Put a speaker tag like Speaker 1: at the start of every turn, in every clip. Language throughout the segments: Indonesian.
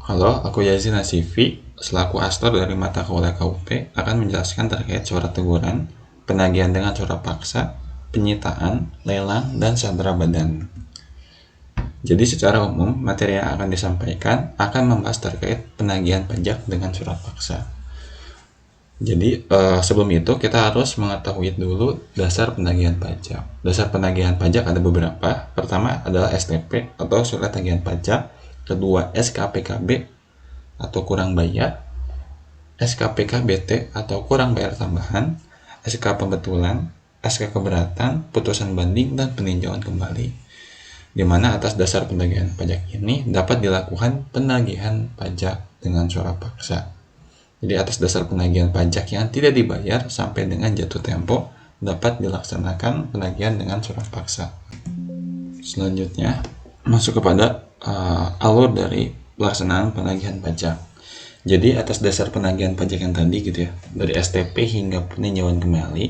Speaker 1: Halo, aku Yazid Nasifi, selaku astor dari mata kuliah KUP, akan menjelaskan terkait surat teguran, penagihan dengan surat paksa, penyitaan, lelang, dan sandera badan. Jadi secara umum, materi yang akan disampaikan akan membahas terkait penagihan pajak dengan surat paksa. Jadi sebelum itu kita harus mengetahui dulu dasar penagihan pajak. Dasar penagihan pajak ada beberapa. Pertama adalah STP atau surat tagihan pajak. Kedua SKPKB atau kurang bayar, SKPKBT atau kurang bayar tambahan, SK pembetulan, SK keberatan, putusan banding, dan peninjauan kembali. Di mana atas dasar penagihan pajak ini dapat dilakukan penagihan pajak dengan surat paksa. Jadi atas dasar penagihan pajak yang tidak dibayar sampai dengan jatuh tempo dapat dilaksanakan penagihan dengan surat paksa. Selanjutnya masuk kepada alur dari pelaksanaan penagihan pajak. Jadi atas dasar penagihan pajak yang tadi gitu ya, dari STP hingga peninjauan kembali,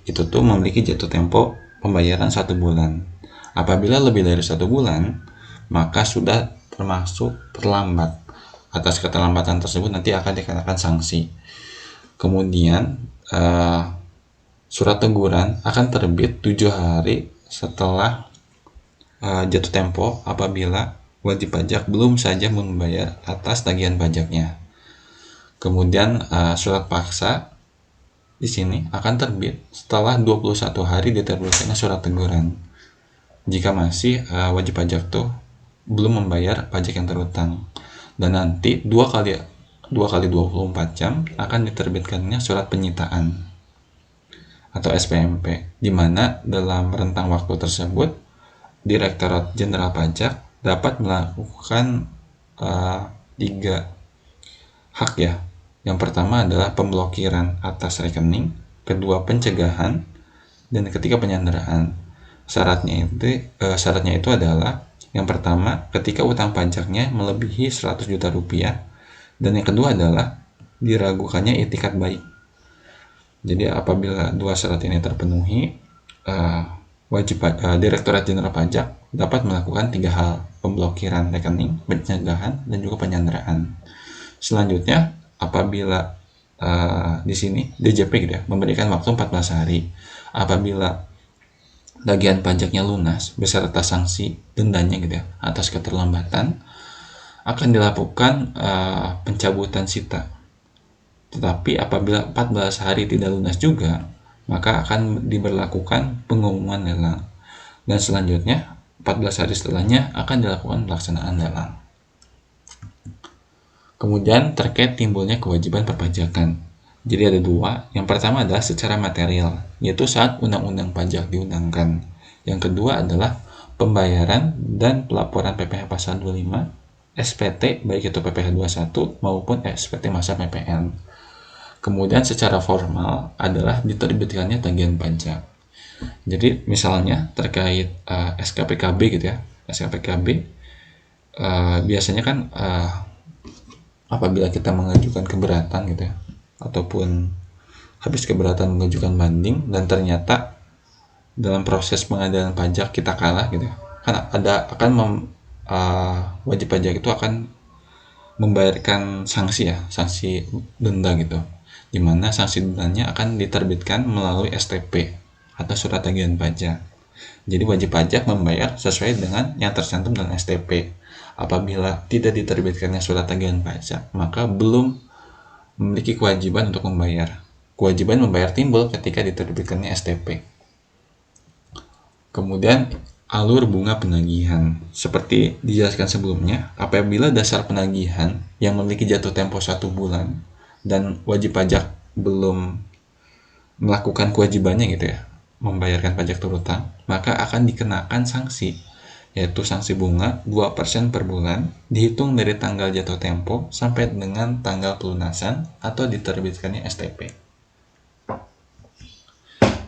Speaker 1: itu tuh memiliki jatuh tempo pembayaran 1 bulan. Apabila lebih dari 1 bulan, maka sudah termasuk terlambat. Atas keterlambatan tersebut nanti akan dikenakan sanksi. Kemudian surat teguran akan terbit 7 hari setelah jatuh tempo apabila wajib pajak belum saja membayar atas tagihan pajaknya. Kemudian surat paksa di sini akan terbit setelah 21 hari diterbitkannya surat teguran. Jika masih wajib pajak tuh belum membayar pajak yang terutang. Dan nanti 2 kali 24 jam akan diterbitkannya surat penyitaan atau SPMP, di mana dalam rentang waktu tersebut Direktorat Jenderal Pajak dapat melakukan 3 hak ya. Yang pertama adalah pemblokiran atas rekening, kedua pencegahan, dan ketiga penyanderaan. Syaratnya itu adalah yang pertama ketika utang pajaknya melebihi 100 juta rupiah, dan yang kedua adalah diragukannya itikat baik. Jadi apabila 2 syarat ini terpenuhi, Direktorat Jenderal Pajak dapat melakukan 3 hal: pemblokiran rekening, pencegahan, dan juga penyanderaan. Selanjutnya apabila di sini DJP gitu ya, memberikan waktu 14 hari. Apabila tagihan pajaknya lunas beserta sanksi dendanya gitu ya atas keterlambatan, akan dilakukan pencabutan sita. Tetapi apabila 14 hari tidak lunas juga, maka akan diberlakukan pengumuman lelang. Dan selanjutnya 14 hari setelahnya akan dilakukan pelaksanaan lelang. Kemudian terkait timbulnya kewajiban perpajakan. Jadi ada 2. Yang pertama adalah secara material, yaitu saat undang-undang pajak diundangkan. Yang kedua adalah pembayaran dan pelaporan PPh pasal 25, SPT baik itu PPh 21 maupun SPT masa PPN. Kemudian secara formal adalah diterbitkannya tagihan pajak. Jadi misalnya terkait SKPKB gitu ya, SKPKB biasanya kan apabila kita mengajukan keberatan gitu ya, ataupun habis keberatan mengajukan banding dan ternyata dalam proses pengadilan pajak kita kalah gitu ya, kan wajib pajak itu akan membayarkan sanksi denda gitu, dimana sanksi dendanya akan diterbitkan melalui STP atau surat tagihan pajak. Jadi wajib pajak membayar sesuai dengan yang tercantum dalam STP. Apabila tidak diterbitkannya surat tagihan pajak, maka belum memiliki kewajiban untuk membayar. Kewajiban membayar timbul ketika diterbitkannya STP. Kemudian alur bunga penagihan. Seperti dijelaskan sebelumnya, apabila dasar penagihan yang memiliki jatuh tempo 1 bulan dan wajib pajak belum melakukan kewajibannya gitu ya, membayarkan pajak terutang, maka akan dikenakan sanksi, yaitu sanksi bunga 2% per bulan dihitung dari tanggal jatuh tempo sampai dengan tanggal pelunasan atau diterbitkannya STP.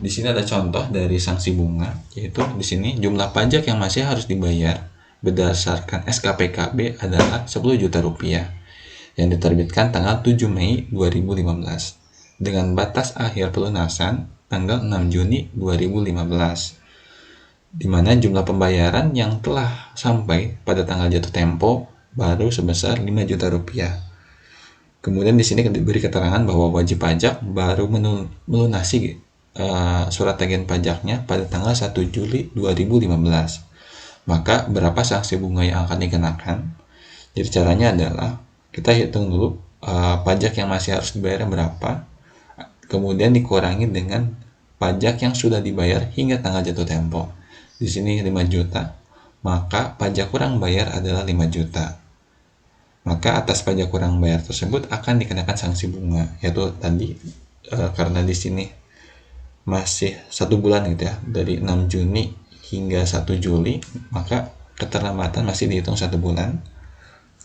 Speaker 1: Di sini ada contoh dari sanksi bunga, yaitu di sini jumlah pajak yang masih harus dibayar berdasarkan SKPKB adalah 10 juta rupiah yang diterbitkan tanggal 7 Mei 2015 dengan batas akhir pelunasan tanggal 6 Juni 2015, di mana jumlah pembayaran yang telah sampai pada tanggal jatuh tempo baru sebesar 5 juta rupiah. Kemudian di sini diberi keterangan bahwa wajib pajak baru melunasi surat tagihan pajaknya pada tanggal 1 Juli 2015. Maka berapa sanksi bunga yang akan dikenakan? Jadi caranya adalah kita hitung dulu pajak yang masih harus dibayar berapa, kemudian dikurangi dengan pajak yang sudah dibayar hingga tanggal jatuh tempo. Di sini 5 juta, maka pajak kurang bayar adalah 5 juta. Maka atas pajak kurang bayar tersebut akan dikenakan sanksi bunga, yaitu tadi karena di sini masih 1 bulan gitu ya, dari 6 Juni hingga 1 Juli, maka keterlambatan masih dihitung 1 bulan.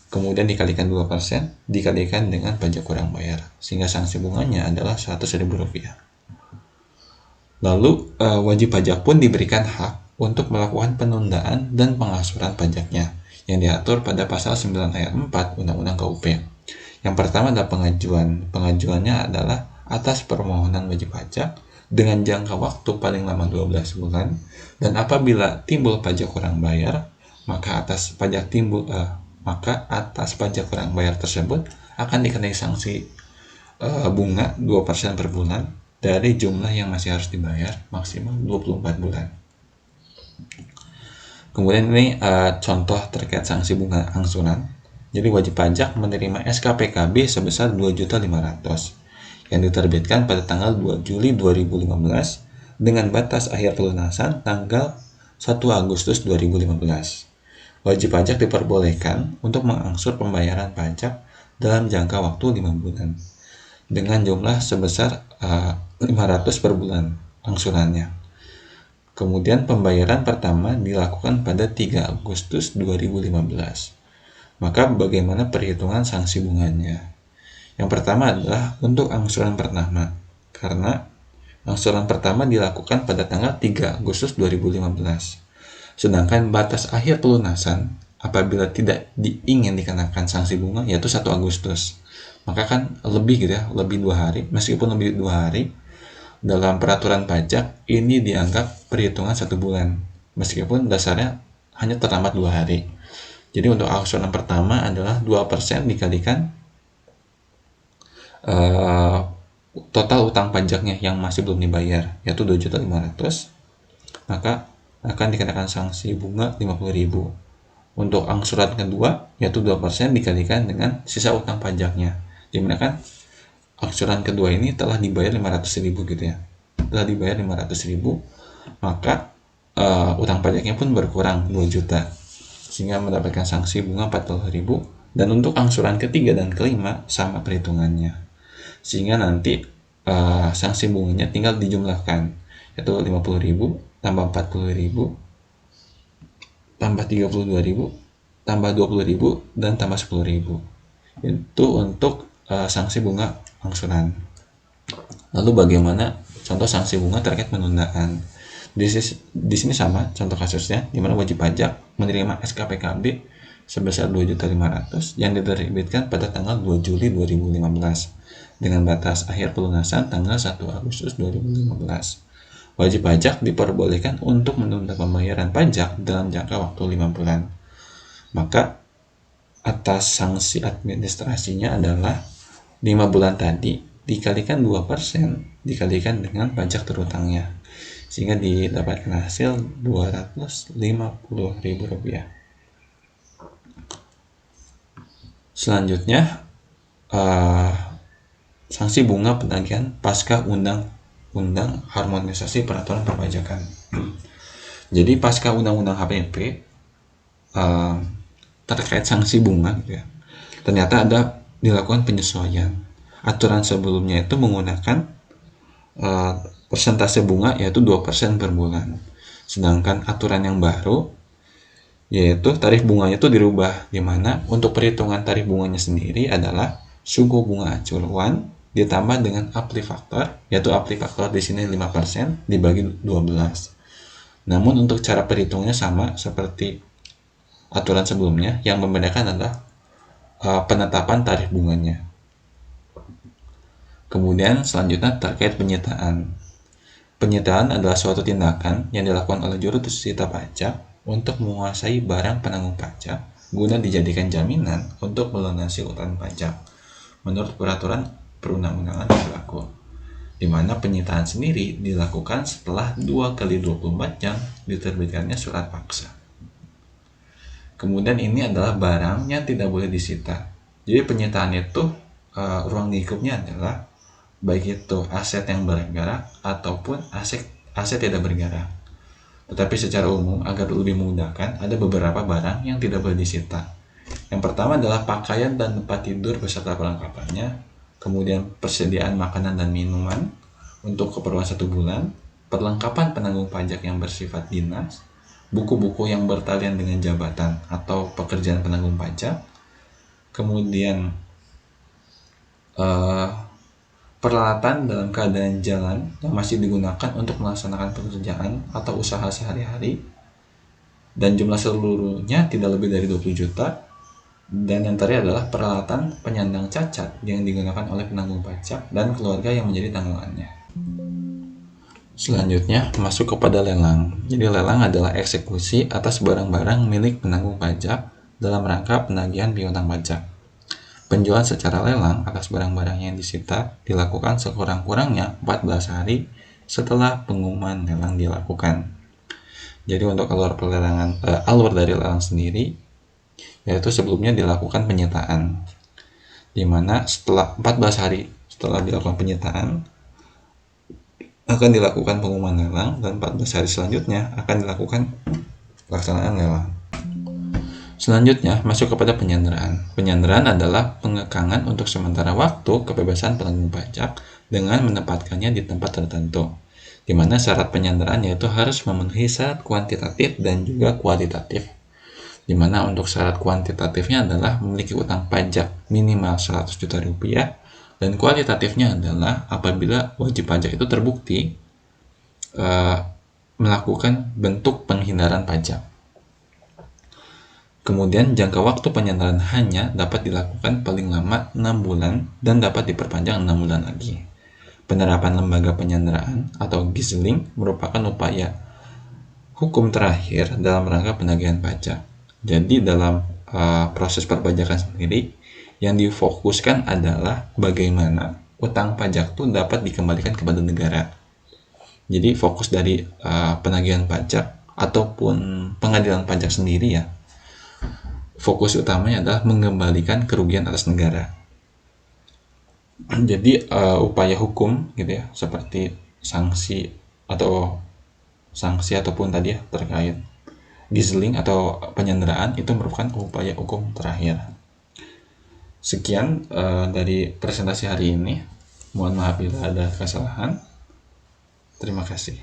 Speaker 1: Kemudian dikalikan 2%, dikalikan dengan pajak kurang bayar, sehingga sanksi bunganya adalah Rp100.000. Lalu wajib pajak pun diberikan hak untuk melakukan penundaan dan pengaksuran pajaknya yang diatur pada pasal 9 ayat 4 Undang-Undang KUP. Yang pertama adalah pengajuan. Pengajuannya adalah atas permohonan wajib pajak dengan jangka waktu paling lama 12 bulan, dan apabila timbul pajak kurang bayar, maka atas pajak kurang bayar tersebut akan dikenai sanksi bunga 2% per bulan dari jumlah yang masih harus dibayar maksimal 24 bulan. Kemudian ini contoh terkait sanksi bunga angsuran. Jadi wajib pajak menerima SKPKB sebesar 2.500.000 yang diterbitkan pada tanggal 2 Juli 2015 dengan batas akhir pelunasan tanggal 1 Agustus 2015. Wajib pajak diperbolehkan untuk mengangsur pembayaran pajak dalam jangka waktu 5 bulan dengan jumlah sebesar 500 per bulan angsurannya. Kemudian pembayaran pertama dilakukan pada 3 Agustus 2015. Maka bagaimana perhitungan sanksi bunganya? Yang pertama adalah untuk angsuran pertama, karena angsuran pertama dilakukan pada tanggal 3 Agustus 2015. Sedangkan batas akhir pelunasan apabila tidak ingin dikenakan sanksi bunga yaitu 1 Agustus. Maka kan lebih gitu ya, lebih 2 hari, meskipun lebih 2 hari, dalam peraturan pajak ini dianggap perhitungan 1 bulan, meskipun dasarnya hanya terlambat 2 hari. Jadi untuk angsuran pertama adalah 2% dikalikan total utang pajaknya yang masih belum dibayar, yaitu 2.500.000, maka akan dikenakan sanksi bunga 50.000. Untuk angsuran kedua, yaitu 2% dikalikan dengan sisa utang pajaknya, dimana kan angsuran kedua ini telah dibayar 500.000 gitu ya, telah dibayar 500.000, maka utang pajaknya pun berkurang 2 juta, sehingga mendapatkan sanksi bunga 40.000. Dan untuk angsuran ketiga dan kelima sama perhitungannya, sehingga nanti sanksi bunganya tinggal dijumlahkan, yaitu 50.000 tambah 40.000 tambah 32.000 tambah 20.000 dan tambah 10.000. Itu untuk sanksi bunga angsuran. Lalu bagaimana contoh sanksi bunga terkait penundaan? Di sini sama contoh kasusnya, di mana wajib pajak menerima SKPKB sebesar 2.500.000 yang diterbitkan pada tanggal 2 Juli 2015 dengan batas akhir pelunasan tanggal 1 Agustus 2015. Wajib pajak diperbolehkan untuk menunda pembayaran pajak dalam jangka waktu 5 bulan. Maka atas sanksi administrasinya adalah 5 bulan tadi dikalikan 2% dikalikan dengan pajak terutangnya, sehingga didapatkan hasil Rp250.000. Selanjutnya sanksi bunga penagihan pasca Undang-Undang Harmonisasi Peraturan Perpajakan. Jadi pasca Undang-Undang HPP terkait sanksi bunga gitu ya, ternyata ada dilakukan penyesuaian. Aturan sebelumnya itu menggunakan persentase bunga yaitu 2% per bulan. Sedangkan aturan yang baru yaitu tarif bunganya itu dirubah, di mana untuk perhitungan tarif bunganya sendiri adalah suku bunga acuan ditambah dengan aplifaktor, yaitu aplifaktor di sini 5% dibagi 12. Namun untuk cara perhitungannya sama seperti aturan sebelumnya, yang membedakan adalah penetapan tarif bunganya. Kemudian selanjutnya terkait penyitaan. Penyitaan adalah suatu tindakan yang dilakukan oleh juru disita pajak untuk menguasai barang penanggung pajak guna dijadikan jaminan untuk melunasi utang pajak menurut peraturan perundang-undangan yang berlaku, di mana penyitaan sendiri dilakukan setelah 2 kali 24 jam diterbitkannya surat paksa. Kemudian ini adalah barang yang tidak boleh disita. Jadi penyitaan itu ruang lingkupnya adalah baik itu aset yang bergerak ataupun aset tidak bergerak. Tetapi secara umum agar lebih memudahkan, ada beberapa barang yang tidak boleh disita. Yang pertama adalah pakaian dan tempat tidur beserta perlengkapannya, kemudian persediaan makanan dan minuman untuk keperluan 1 bulan, perlengkapan penanggung pajak yang bersifat dinas, buku-buku yang bertalian dengan jabatan atau pekerjaan penanggung pajak, kemudian peralatan dalam keadaan jalan yang masih digunakan untuk melaksanakan pekerjaan atau usaha sehari-hari, dan jumlah seluruhnya tidak lebih dari 20 juta. Dan yang terakhir adalah peralatan penyandang cacat yang digunakan oleh penanggung pajak dan keluarga yang menjadi tanggungannya. Selanjutnya masuk kepada lelang. Jadi lelang adalah eksekusi atas barang-barang milik penanggung pajak dalam rangka penagihan piutang pajak. Penjualan secara lelang atas barang-barang yang disita dilakukan sekurang-kurangnya 14 hari setelah pengumuman lelang dilakukan. Jadi untuk alur dari lelang sendiri, yaitu sebelumnya dilakukan penyitaan, di mana setelah 14 hari setelah dilakukan penyitaan akan dilakukan pengumuman lelang, dan 14 hari selanjutnya akan dilakukan pelaksanaan lelang. Selanjutnya masuk kepada penyanderaan. Penyanderaan adalah pengekangan untuk sementara waktu kebebasan penanggung pajak dengan menempatkannya di tempat tertentu, di mana syarat penyanderaan yaitu harus memenuhi syarat kuantitatif dan juga kualitatif, di mana untuk syarat kuantitatifnya adalah memiliki utang pajak minimal 100 juta rupiah, dan kualitatifnya adalah apabila wajib pajak itu terbukti melakukan bentuk penghindaran pajak. Kemudian jangka waktu penyanderaan hanya dapat dilakukan paling lama 6 bulan dan dapat diperpanjang 6 bulan lagi. Penerapan lembaga penyanderaan atau gizling merupakan upaya hukum terakhir dalam rangka penagihan pajak. Jadi dalam proses perpajakan sendiri, yang difokuskan adalah bagaimana utang pajak itu dapat dikembalikan kepada negara. Jadi fokus dari penagihan pajak ataupun pengadilan pajak sendiri ya, fokus utamanya adalah mengembalikan kerugian atas negara. Jadi upaya hukum gitu ya, seperti sanksi ataupun tadi ya terkait gizling atau penyanderaan, itu merupakan upaya hukum terakhir. Sekian dari presentasi hari ini. Mohon maaf bila ada kesalahan. Terima kasih.